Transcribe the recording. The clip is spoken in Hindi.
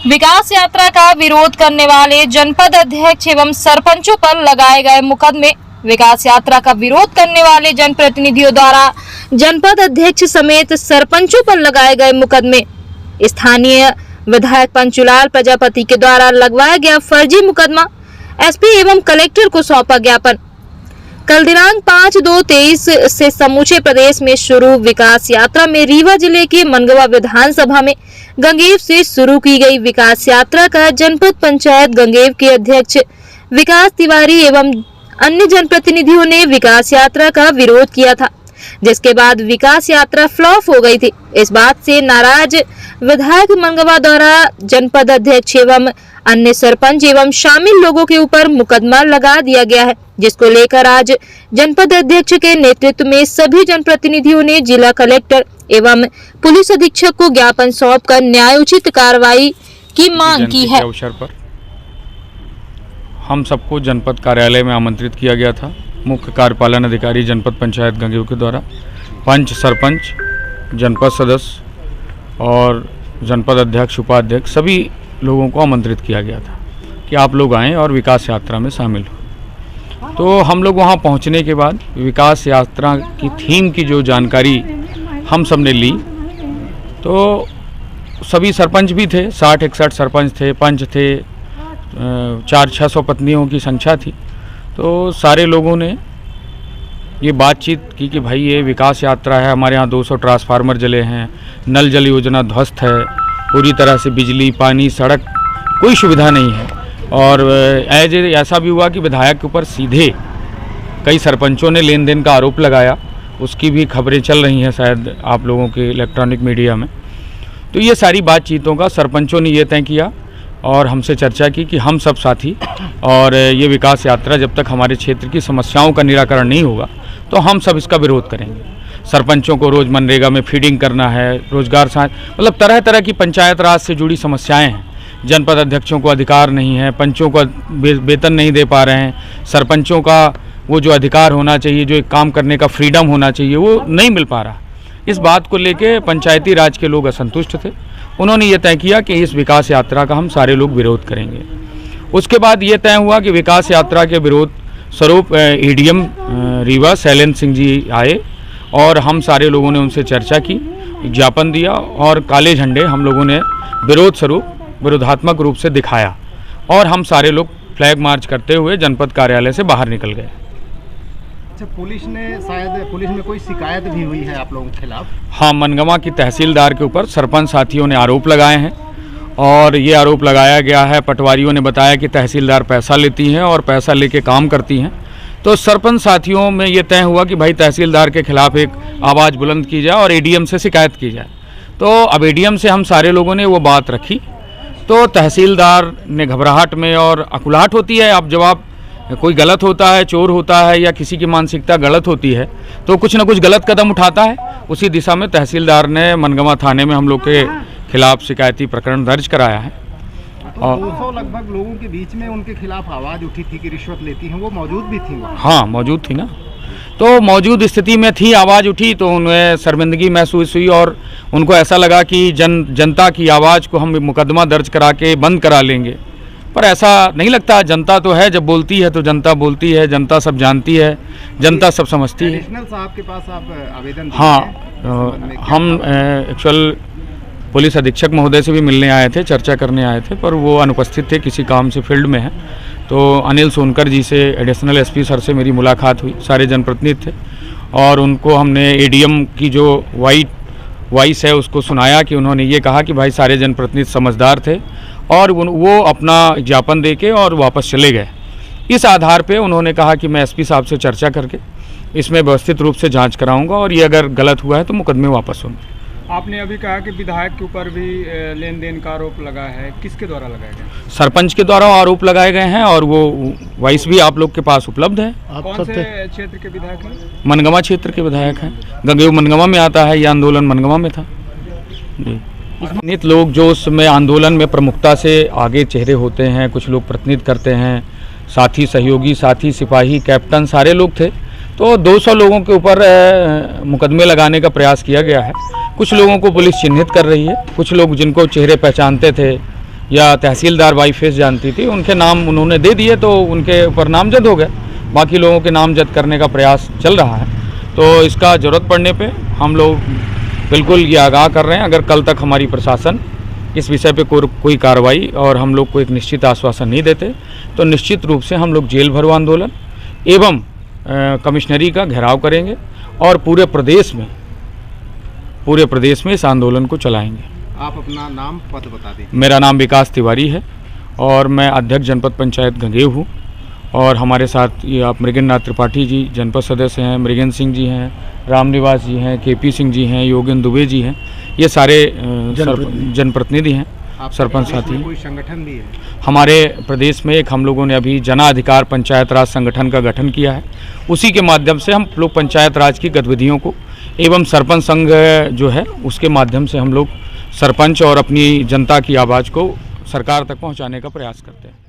विकास यात्रा का विरोध करने वाले जनपद अध्यक्ष एवं सरपंचों पर लगाए गए मुकदमे। विकास यात्रा का विरोध करने वाले जनप्रतिनिधियों द्वारा जनपद अध्यक्ष समेत सरपंचों पर लगाए गए मुकदमे। स्थानीय विधायक पंचूलाल प्रजापति के द्वारा लगवाया गया फर्जी मुकदमा। एसपी एवं कलेक्टर को सौंपा ज्ञापन। कल दिनांक 5/2/23 से समूचे प्रदेश में शुरू विकास यात्रा में रीवा जिले के मनगवा विधानसभा में गंगेव से शुरू की गई विकास यात्रा का जनपद पंचायत गंगेव के अध्यक्ष विकास तिवारी एवं अन्य जनप्रतिनिधियों ने विकास यात्रा का विरोध किया था, जिसके बाद विकास यात्रा फ्लॉप हो गई थी। इस बात से नाराज विधायक मनगवा द्वारा जनपद अध्यक्ष एवं अन्य सरपंच एवं शामिल लोगों के ऊपर मुकदमा लगा दिया गया है, जिसको लेकर आज जनपद अध्यक्ष के नेतृत्व में सभी जनप्रतिनिधियों ने जिला कलेक्टर एवं पुलिस अधीक्षक को ज्ञापन सौंपकर न्यायोचित कार्रवाई की मांग की है। अवसर पर हम सबको जनपद कार्यालय में आमंत्रित किया गया था। मुख्य कार्यपालन अधिकारी जनपद पंचायत गंगेव के द्वारा पंच, सरपंच, जनपद सदस्य और जनपद अध्यक्ष, उपाध्यक्ष सभी लोगों को आमंत्रित किया गया था कि आप लोग आएँ और विकास यात्रा में शामिल हो। तो हम लोग वहाँ पहुँचने के बाद विकास यात्रा की थीम की जो जानकारी हम सब ने ली, तो सभी सरपंच भी थे, 60-61 सरपंच थे, पंच थे, 400-600 पत्नियों की संख्या थी। तो सारे लोगों ने ये बातचीत की कि भाई ये विकास यात्रा है, हमारे यहाँ 200 ट्रांसफार्मर जले हैं, नल जल योजना ध्वस्त है, पूरी तरह से बिजली, पानी, सड़क कोई सुविधा नहीं है। और ऐसा भी हुआ कि विधायक के ऊपर सीधे कई सरपंचों ने लेन देन का आरोप लगाया। उसकी भी खबरें चल रही हैं शायद आप लोगों के इलेक्ट्रॉनिक मीडिया में। तो ये सारी बातचीतों का सरपंचों ने ये तय किया और हमसे चर्चा की कि हम सब साथी और ये विकास यात्रा जब तक हमारे क्षेत्र की समस्याओं का निराकरण नहीं होगा तो हम सब इसका विरोध करेंगे। सरपंचों को रोज़ मनरेगा में फीडिंग करना है, रोजगार मतलब तरह तरह की पंचायत राज से जुड़ी समस्याएं हैं। जनपद अध्यक्षों को अधिकार नहीं है, पंचों को वेतन नहीं दे पा रहे हैं, सरपंचों का वो जो अधिकार होना चाहिए, जो एक काम करने का फ्रीडम होना चाहिए, वो नहीं मिल पा रहा। इस बात को लेके पंचायती राज के लोग असंतुष्ट थे। उन्होंने ये तय किया कि इस विकास यात्रा का हम सारे लोग विरोध करेंगे। उसके बाद ये तय हुआ कि विकास यात्रा के विरोध स्वरूप एडीएम रीवा शैलेंद्र सिंह जी आए और हम सारे लोगों ने उनसे चर्चा की, ज्ञापन दिया और काले झंडे हम लोगों ने विरोध स्वरूप विरोधात्मक रूप से दिखाया और हम सारे लोग फ्लैग मार्च करते हुए जनपद कार्यालय से बाहर निकल गए। अच्छा, पुलिस में कोई शिकायत भी हुई है आप लोगों के खिलाफ? हाँ, मनगवा की तहसीलदार के ऊपर सरपंच साथियों ने आरोप लगाए हैं और ये आरोप लगाया गया है, पटवारियों ने बताया कि तहसीलदार पैसा लेती हैं और पैसा लेके काम करती हैं। तो सरपंच साथियों में ये तय हुआ कि भाई तहसीलदार के खिलाफ एक आवाज़ बुलंद की जाए और एडीएम से शिकायत की जाए। तो अब एडीएम से हम सारे लोगों ने वो बात रखी। तो तहसीलदार ने घबराहट में, और अकुलाहट होती है, अब जब आप कोई गलत होता है, चोर होता है या किसी की मानसिकता गलत होती है तो कुछ ना कुछ गलत कदम उठाता है। उसी दिशा में तहसीलदार ने मनगवा थाने में हम लोग के खिलाफ शिकायती प्रकरण दर्ज कराया है। और 200 लगभग लोगों के बीच में उनके खिलाफ आवाज़ उठी थी कि रिश्वत लेती हैं, वो मौजूद भी थी वहाँ? हाँ, मौजूद थी ना। तो मौजूद स्थिति में थी, आवाज़ उठी तो उन्हें शर्मिंदगी महसूस हुई और उनको ऐसा लगा कि जनता की आवाज़ को हम मुकदमा दर्ज करा के बंद करा लेंगे, पर ऐसा नहीं लगता। जनता तो है, जब बोलती है तो जनता बोलती है, जनता सब जानती है, जनता सब समझती है। एडिशनल साहब के पास आप आवेदन? हाँ, हम एक्चुअल पुलिस अधीक्षक महोदय से भी मिलने आए थे, चर्चा करने आए थे, पर वो अनुपस्थित थे, किसी काम से फील्ड में है। तो अनिल सोनकर जी से, एडिशनल एसपी सर से मेरी मुलाकात हुई, सारे जनप्रतिनिधि थे और उनको हमने एडीएम की जो वॉइस है उसको सुनाया कि उन्होंने ये कहा कि भाई सारे जनप्रतिनिधि समझदार थे और वो अपना ज्ञापन देके और वापस चले गए। इस आधार पे उन्होंने कहा कि मैं एसपी साहब से चर्चा करके इसमें व्यवस्थित रूप से जांच कराऊंगा और ये अगर गलत हुआ है तो मुकदमे वापस होंगे। आपने अभी कहा कि विधायक के ऊपर भी लेन देन का आरोप लगा है, किसके द्वारा लगाया गया? सरपंच के द्वारा आरोप लगाए गए हैं और वो वॉइस भी आप लोग के पास उपलब्ध है। कौन से क्षेत्र के विधायक हैं? मनगवा क्षेत्र के विधायक हैं, गंगेव मनगवा में आता है, यह आंदोलन मनगवा में था जी। नित लोग जो उसमें आंदोलन में प्रमुखता से आगे चेहरे होते हैं, कुछ लोग प्रतिनिधित्व करते हैं, साथी सहयोगी, साथी सिपाही, कैप्टन सारे लोग थे। तो 200 लोगों के ऊपर मुकदमे लगाने का प्रयास किया गया है। कुछ लोगों को पुलिस चिन्हित कर रही है, कुछ लोग जिनको चेहरे पहचानते थे या तहसीलदार बाई फेस जानती थी, उनके नाम उन्होंने दे दिए तो उनके ऊपर नामजद हो गए। बाकी लोगों के नामजद करने का प्रयास चल रहा है, तो इसका ज़रूरत पड़ने पे हम लोग बिल्कुल ये आगाह कर रहे हैं। अगर कल तक हमारी प्रशासन इस विषय पे कोई कार्रवाई और हम लोग को एक निश्चित आश्वासन नहीं देते तो निश्चित रूप से हम लोग जेल भरो आंदोलन एवं कमिश्नरी का घेराव करेंगे और पूरे प्रदेश में इस आंदोलन को चलाएंगे। आप अपना नाम पद बता दीजिए। मेरा नाम विकास तिवारी है और मैं अध्यक्ष जनपद पंचायत गंगेव हूँ। और हमारे साथ ये आप मृगेंद्र नाथ त्रिपाठी जी जनपद सदस्य हैं, मृगेंद्र सिंह जी हैं, रामनिवास जी हैं, केपी सिंह जी हैं, योगेंद्र दुबे जी हैं, ये सारे जनप्रतिनिधि हैं, सरपंच साथी। कोई संगठन भी है? हमारे प्रदेश में एक हम लोगों ने अभी जनाधिकार पंचायत राज संगठन का गठन किया है। उसी के माध्यम से हम लोग पंचायत राज की गतिविधियों को एवं सरपंच संघ जो है उसके माध्यम से हम लोग सरपंच और अपनी जनता की आवाज़ को सरकार तक पहुंचाने का प्रयास करते हैं।